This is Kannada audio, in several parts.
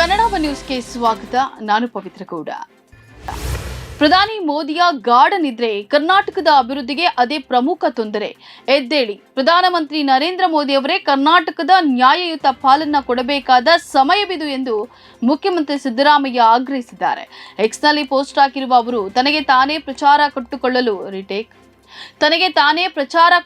ಕನ್ನಡ ನ್ಯೂಸ್ಗೆ ಸ್ವಾಗತ. ನಾನು ಪವಿತ್ರ ಗೌಡ. ಪ್ರಧಾನಿ ಮೋದಿಯ ಗಾಢ ನಿದ್ರೆ ಕರ್ನಾಟಕದ ಅಭಿವೃದ್ಧಿಗೆ ಅದೇ ಪ್ರಮುಖ ತೊಂದರೆ. ಎದ್ದೇಳಿ, ಪ್ರಧಾನಮಂತ್ರಿ ನರೇಂದ್ರ ಮೋದಿ ಅವರೇ ಕರ್ನಾಟಕದ ನ್ಯಾಯಯುತ ಪಾಲನ್ನ ಕೊಡಬೇಕಾದ ಸಮಯವಿದು ಎಂದು ಮುಖ್ಯಮಂತ್ರಿ ಸಿದ್ದರಾಮಯ್ಯ ಆಗ್ರಹಿಸಿದ್ದಾರೆ. ಎಕ್ಸ್ನಲ್ಲಿ ಪೋಸ್ಟ್ ಹಾಕಿರುವ ಅವರು ತನಗೆ ತಾನೇ ಪ್ರಚಾರ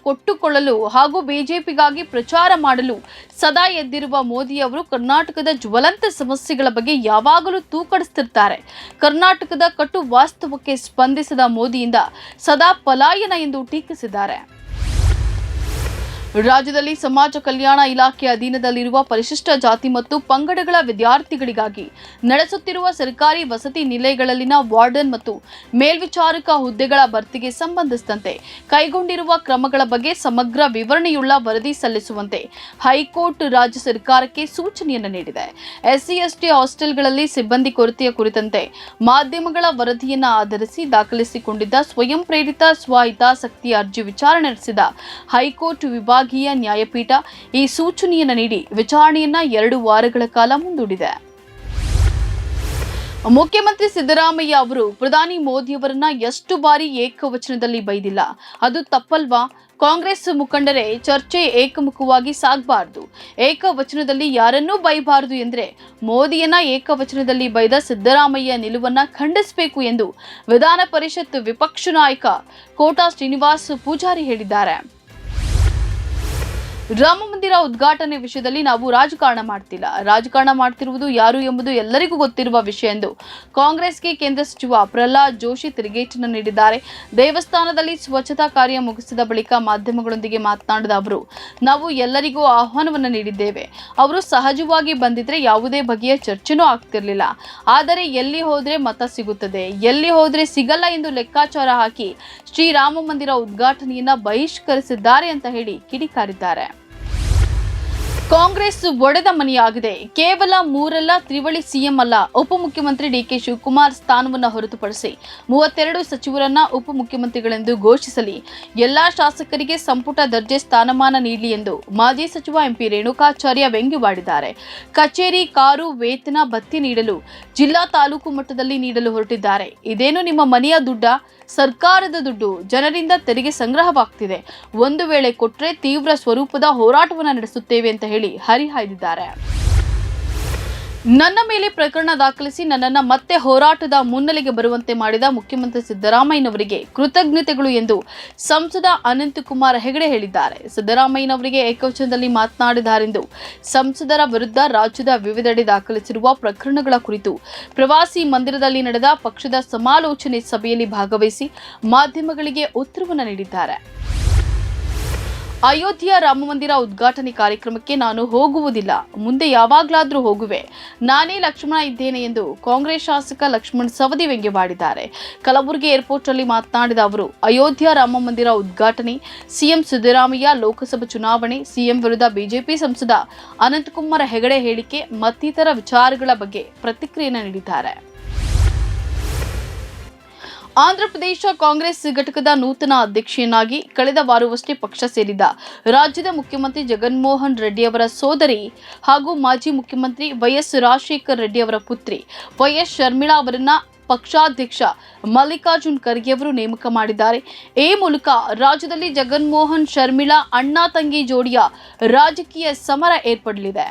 ಕೊಟ್ಟುಕೊಳ್ಳಲು ಹಾಗೂ ಬಿಜೆಪಿಗಾಗಿ ಪ್ರಚಾರ ಮಾಡಲು ಸದಾ ಎದ್ದಿರುವ ಮೋದಿ ಅವರು ಕರ್ನಾಟಕದ ಜ್ವಲಂತ ಸಮಸ್ಯೆಗಳ ಬಗ್ಗೆ ಯಾವಾಗಲೂ ತೂಕಡಿಸುತ್ತಿರ್ತಾರೆ. ಕರ್ನಾಟಕದ ಕಟು ವಾಸ್ತವಕ್ಕೆ ಸ್ಪಂದಿಸದ ಮೋದಿಯಿಂದ ಸದಾ ಪಲಾಯನ ಎಂದು ಟೀಕಿಸಿದ್ದಾರೆ. ರಾಜ್ಯದಲ್ಲಿ ಸಮಾಜ ಕಲ್ಯಾಣ ಇಲಾಖೆ ಅಧೀನದಲ್ಲಿರುವ ಪರಿಶಿಷ್ಟ ಜಾತಿ ಮತ್ತು ಪಂಗಡಗಳ ವಿದ್ಯಾರ್ಥಿಗಳಿಗಾಗಿ ನಡೆಸುತ್ತಿರುವ ಸರ್ಕಾರಿ ವಸತಿ ನಿಲಯಗಳಲ್ಲಿನ ವಾರ್ಡನ್ ಮತ್ತು ಮೇಲ್ವಿಚಾರಕ ಹುದ್ದೆಗಳ ಭರ್ತಿಗೆ ಸಂಬಂಧಿಸಿದಂತೆ ಕೈಗೊಂಡಿರುವ ಕ್ರಮಗಳ ಬಗ್ಗೆ ಸಮಗ್ರ ವಿವರಣೆಯುಳ್ಳ ವರದಿ ಸಲ್ಲಿಸುವಂತೆ ಹೈಕೋರ್ಟ್ ರಾಜ್ಯ ಸರ್ಕಾರಕ್ಕೆ ಸೂಚನೆಯನ್ನು ನೀಡಿದೆ. ಎಸ್ಸಿ ಎಸ್ಟಿ ಹಾಸ್ಟೆಲ್ಗಳಲ್ಲಿ ಸಿಬ್ಬಂದಿ ಕೊರತೆಯ ಕುರಿತಂತೆ ಮಾಧ್ಯಮಗಳ ವರದಿಯನ್ನು ಆಧರಿಸಿ ದಾಖಲಿಸಿಕೊಂಡಿದ್ದ ಸ್ವಯಂ ಪ್ರೇರಿತ ಸ್ವಹಿತಾಸಕ್ತಿ ಅರ್ಜಿ ವಿಚಾರಣೆ ನಡೆಸಿದ ಹೈಕೋರ್ಟ್ ವಿಭಾಗೀಯ ನ್ಯಾಯಪೀಠ ಈ ಸೂಚನೆಯನ್ನು ನೀಡಿ ವಿಚಾರಣೆಯನ್ನ 2 ವಾರಗಳ ಕಾಲ ಮುಂದೂಡಿದೆ. ಮುಖ್ಯಮಂತ್ರಿ ಸಿದ್ದರಾಮಯ್ಯ ಅವರು ಪ್ರಧಾನಿ ಮೋದಿಯವರನ್ನ ಎಷ್ಟು ಬಾರಿ ಏಕವಚನದಲ್ಲಿ ಬೈದಿಲ್ಲ? ಅದು ತಪ್ಪಲ್ವಾ? ಕಾಂಗ್ರೆಸ್ ಮುಖಂಡರೇ ಚರ್ಚೆ ಏಕಮುಖವಾಗಿ ಸಾಗಬಾರದು, ಏಕವಚನದಲ್ಲಿ ಯಾರನ್ನೂ ಬೈಬಾರದು ಎಂದರೆ ಮೋದಿಯನ್ನ ಏಕವಚನದಲ್ಲಿ ಬೈದ ಸಿದ್ದರಾಮಯ್ಯ ನಿಲುವನ್ನ ಖಂಡಿಸಬೇಕು ಎಂದು ವಿಧಾನ ಪರಿಷತ್ ವಿಪಕ್ಷ ನಾಯಕ ಕೋಟಾ ಶ್ರೀನಿವಾಸ್ ಪೂಜಾರಿ ಹೇಳಿದ್ದಾರೆ. ರಾಮ ಮಂದಿರ ಉದ್ಘಾಟನೆ ವಿಷಯದಲ್ಲಿ ನಾವು ರಾಜಕಾರಣ ಮಾಡ್ತಿಲ್ಲ. ರಾಜಕಾರಣ ಮಾಡ್ತಿರುವುದು ಯಾರು ಎಂಬುದು ಎಲ್ಲರಿಗೂ ಗೊತ್ತಿರುವ ವಿಷಯ ಎಂದು ಕಾಂಗ್ರೆಸ್ಗೆ ಕೇಂದ್ರ ಸಚಿವ ಪ್ರಹ್ಲಾದ್ ಜೋಶಿ ತಿರುಗೇಟನ್ನು ನೀಡಿದ್ದಾರೆ. ದೇವಸ್ಥಾನದಲ್ಲಿ ಸ್ವಚ್ಛತಾ ಕಾರ್ಯ ಮುಗಿಸಿದ ಬಳಿಕ ಮಾಧ್ಯಮಗಳೊಂದಿಗೆ ಮಾತನಾಡಿದ ಅವರು, ನಾವು ಎಲ್ಲರಿಗೂ ಆಹ್ವಾನವನ್ನು ನೀಡಿದ್ದೇವೆ. ಅವರು ಸಹಜವಾಗಿ ಬಂದಿದ್ರೆ ಯಾವುದೇ ಬಗೆಯ ಚರ್ಚೆನೂ ಆಗ್ತಿರ್ಲಿಲ್ಲ. ಆದರೆ ಎಲ್ಲಿ ಹೋದ್ರೆ ಮತ ಸಿಗುತ್ತದೆ, ಎಲ್ಲಿ ಹೋದ್ರೆ ಸಿಗಲ್ಲ ಎಂದು ಲೆಕ್ಕಾಚಾರ ಹಾಕಿ ಶ್ರೀರಾಮ ಮಂದಿರ ಉದ್ಘಾಟನೆಯನ್ನ ಬಹಿಷ್ಕರಿಸಿದ್ದಾರೆ ಅಂತ ಹೇಳಿ ಕಿಡಿಕಾರಿದ್ದಾರೆ. ಕಾಂಗ್ರೆಸ್ ಒಡೆದ ಮನೆಯಾಗಿದೆ. ಕೇವಲ 3 ಅಲ್ಲ, ತ್ರಿವಳಿ ಸಿಎಂ ಅಲ್ಲ. ಉಪಮುಖ್ಯಮಂತ್ರಿ ಡಿಕೆ ಶಿವಕುಮಾರ್ ಸ್ಥಾನವನ್ನು ಹೊರತುಪಡಿಸಿ 32 ಸಚಿವರನ್ನ ಉಪಮುಖ್ಯಮಂತ್ರಿಗಳೆಂದು ಘೋಷಿಸಲಿ. ಎಲ್ಲಾ ಶಾಸಕರಿಗೆ ಸಂಪುಟ ದರ್ಜೆ ಸ್ಥಾನಮಾನ ನೀಡಲಿ ಎಂದು ಮಾಜಿ ಸಚಿವ ಎಂಪಿ ರೇಣುಕಾಚಾರ್ಯ ವ್ಯಂಗ್ಯವಾಡಿದ್ದಾರೆ. ಕಚೇರಿ, ಕಾರು, ವೇತನ ಭತ್ಯೆ ನೀಡಲು ಜಿಲ್ಲಾ ತಾಲೂಕು ಮಟ್ಟದಲ್ಲಿ ನೀಡಲು ಹೊರಟಿದ್ದಾರೆ. ಇದೇನು ನಿಮ್ಮ ಮನೆಯ ದುಡ್ಡ? ಸರ್ಕಾರದ ದುಡ್ಡು, ಜನರಿಂದ ತೆರಿಗೆ ಸಂಗ್ರಹವಾಗ್ತಿದೆ. ಒಂದು ವೇಳೆ ಕೊಟ್ರೆ ತೀವ್ರ ಸ್ವರೂಪದ ಹೋರಾಟವನ್ನು ನಡೆಸುತ್ತೇವೆ ಅಂತ ಹೇಳಿ ಹರಿಹಾಯ್ದಿದ್ದಾರೆ. ನನ್ನ ಮೇಲೆ ಪ್ರಕರಣ ದಾಖಲಿಸಿ ನನ್ನನ್ನು ಮತ್ತೆ ಹೋರಾಟದ ಮುನ್ನೆಲೆಗೆ ಬರುವಂತೆ ಮಾಡಿದ ಮುಖ್ಯಮಂತ್ರಿ ಸಿದ್ದರಾಮಯ್ಯನವರಿಗೆ ಕೃತಜ್ಞತೆಗಳು ಎಂದು ಸಂಸದ ಅನಂತಕುಮಾರ್ ಹೆಗಡೆ ಹೇಳಿದ್ದಾರೆ. ಸಿದ್ದರಾಮಯ್ಯನವರಿಗೆ ಏಕವಚನದಲ್ಲಿ ಮಾತನಾಡಿದ್ದಾರೆಂದು ಸಂಸದರ ವಿರುದ್ಧ ರಾಜ್ಯದ ವಿವಿಧೆಡೆ ದಾಖಲಿಸಿರುವ ಪ್ರಕರಣಗಳ ಕುರಿತು ಪ್ರವಾಸಿ ಮಂದಿರದಲ್ಲಿ ನಡೆದ ಪಕ್ಷದ ಸಮಾಲೋಚನೆ ಸಭೆಯಲ್ಲಿ ಭಾಗವಹಿಸಿ ಮಾಧ್ಯಮಗಳಿಗೆ ಉತ್ತರವನ್ನು ನೀಡಿದ್ದಾರೆ. ಅಯೋಧ್ಯೆಯ ರಾಮ ಮಂದಿರ ಉದ್ಘಾಟನೆ ಕಾರ್ಯಕ್ರಮಕ್ಕೆ ನಾನು ಹೋಗುವುದಿಲ್ಲ, ಮುಂದೆ ಯಾವಾಗಲಾದರೂ ಹೋಗುವೆ. ನಾನೇ ಲಕ್ಷ್ಮಣ ಇದ್ದೇನೆ ಎಂದು ಕಾಂಗ್ರೆಸ್ ಶಾಸಕ ಲಕ್ಷ್ಮಣ್ ಸವದಿ ವ್ಯಂಗ್ಯವಾಡಿದ್ದಾರೆ. ಕಲಬುರಗಿ ಏರ್ಪೋರ್ಟ್ ಅಲ್ಲಿ ಮಾತನಾಡಿದ ಅವರು, ಅಯೋಧ್ಯೆಯ ರಾಮ ಮಂದಿರ ಉದ್ಘಾಟನೆ, ಸಿಎಂ ಸಿದ್ದರಾಮಯ್ಯ ಲೋಕಸಭಾ ಚುನಾವಣೆ, ಸಿಎಂ ವಿರುದ್ಧ ಬಿಜೆಪಿ ಸಂಸದ ಅನಂತಕುಮಾರ್ ಹೆಗಡೆ ಹೇಳಿಕೆ ಮತ್ತಿತರ ವಿಚಾರಗಳ ಬಗ್ಗೆ ಪ್ರತಿಕ್ರಿಯೆಯನ್ನು ನೀಡಿದ್ದಾರೆ. ಆಂಧ್ರಪ್ರದೇಶ ಕಾಂಗ್ರೆಸ್ ಘಟಕದ ನೂತನ ಅಧ್ಯಕ್ಷೆಯನ್ನಾಗಿ ಕಳೆದ ವಾರವಷ್ಟೇ ಪಕ್ಷ ಸೇರಿದ ರಾಜ್ಯದ ಮುಖ್ಯಮಂತ್ರಿ ಜಗನ್ಮೋಹನ್ ರೆಡ್ಡಿ ಅವರ ಸೋದರಿ ಹಾಗೂ ಮಾಜಿ ಮುಖ್ಯಮಂತ್ರಿ ವೈಎಸ್ ರಾಜಶೇಖರ ರೆಡ್ಡಿ ಅವರ ಪುತ್ರಿ ವೈಎಸ್ ಶರ್ಮಿಳಾ ಅವರನ್ನ ಪಕ್ಷಾಧ್ಯಕ್ಷ ಮಲ್ಲಿಕಾರ್ಜುನ್ ಖರ್ಗೆ ಅವರು ನೇಮಕ ಮಾಡಿದ್ದಾರೆ. ಈ ಮೂಲಕ ರಾಜ್ಯದಲ್ಲಿ ಜಗನ್ಮೋಹನ್ ಶರ್ಮಿಳಾ ಅಣ್ಣ ತಂಗಿ ಜೋಡಿಯ ರಾಜಕೀಯ ಸಮರ ಏರ್ಪಡಲಿದೆ.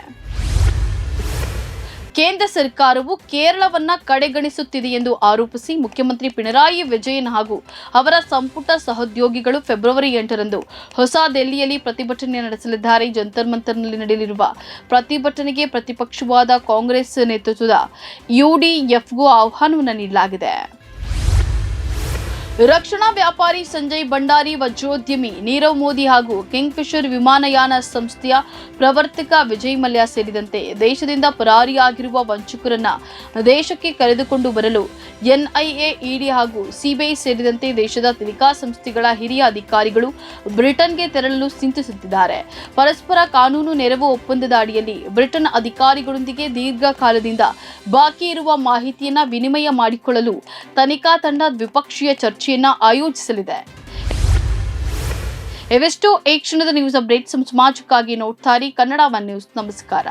ಕೇಂದ್ರ ಸರ್ಕಾರವು ಕೇರಳವನ್ನ ಕಡೆಗಣಿಸುತ್ತಿದೆ ಎಂದು ಆರೋಪಿಸಿ ಮುಖ್ಯಮಂತ್ರಿ ಪಿಣರಾಯಿ ವಿಜಯನ್ ಹಾಗೂ ಅವರ ಸಂಪುಟ ಸಹೋದ್ಯೋಗಿಗಳು ಫೆಬ್ರವರಿ 8ರಂದು ಹೊಸ ದೆಹಲಿಯಲ್ಲಿ ಪ್ರತಿಭಟನೆ ನಡೆಸಲಿದ್ದಾರೆ. ಜಂತರ್ ಮಂತರ್ನಲ್ಲಿ ನಡೆಯಲಿರುವ ಪ್ರತಿಭಟನೆಗೆ ಪ್ರತಿಪಕ್ಷವಾದ ಕಾಂಗ್ರೆಸ್ ನೇತೃತ್ವದ ಯುಡಿಎಫ್ಗೂ ಆಹ್ವಾನವನ್ನು ನೀಡಲಾಗಿದೆ. ರಕ್ಷಣಾ ವ್ಯಾಪಾರಿ ಸಂಜಯ್ ಭಂಡಾರಿ, ವಜ್ರೋದ್ಯಮಿ ನೀರವ್ ಮೋದಿ ಹಾಗೂ ಕಿಂಗ್ಫಿಷರ್ ವಿಮಾನಯಾನ ಸಂಸ್ಥೆಯ ಪ್ರವರ್ತಕ ವಿಜಯ್ ಮಲ್ಯ ಸೇರಿದಂತೆ ದೇಶದಿಂದ ಪರಾರಿಯಾಗಿರುವ ವಂಚಕರನ್ನ ದೇಶಕ್ಕೆ ಕರೆದುಕೊಂಡು ಬರಲು ಎನ್ಐಎ, ಇಡಿ ಹಾಗೂ ಸಿಬಿಐ ಸೇರಿದಂತೆ ದೇಶದ ತನಿಖಾ ಸಂಸ್ಥೆಗಳ ಹಿರಿಯ ಅಧಿಕಾರಿಗಳು ಬ್ರಿಟನ್ಗೆ ತೆರಳಲು ಚಿಂತಿಸುತ್ತಿದ್ದಾರೆ. ಪರಸ್ಪರ ಕಾನೂನು ನೆರವು ಒಪ್ಪಂದದ ಅಡಿಯಲ್ಲಿ ಬ್ರಿಟನ್ ಅಧಿಕಾರಿಗಳೊಂದಿಗೆ ದೀರ್ಘಕಾಲದಿಂದ ಬಾಕಿ ಇರುವ ಮಾಹಿತಿಯನ್ನ ವಿನಿಮಯ ಮಾಡಿಕೊಳ್ಳಲು ತನಿಖಾ ತಂಡ ದ್ವಿಪಕ್ಷೀಯ ಚರ್ಚೆಯನ್ನ ಆಯೋಜಿಸಲಿದೆ. ಇವೆಷ್ಟು ಈ ಕ್ಷಣದ ನ್ಯೂಸ್ ಅಪ್ಡೇಟ್ಸ್. ಸಮಾಜಕ್ಕಾಗಿ ನೋಡ್ತಾ ಇರಿ ಕನ್ನಡ ಒನ್ ನ್ಯೂಸ್. ನಮಸ್ಕಾರ.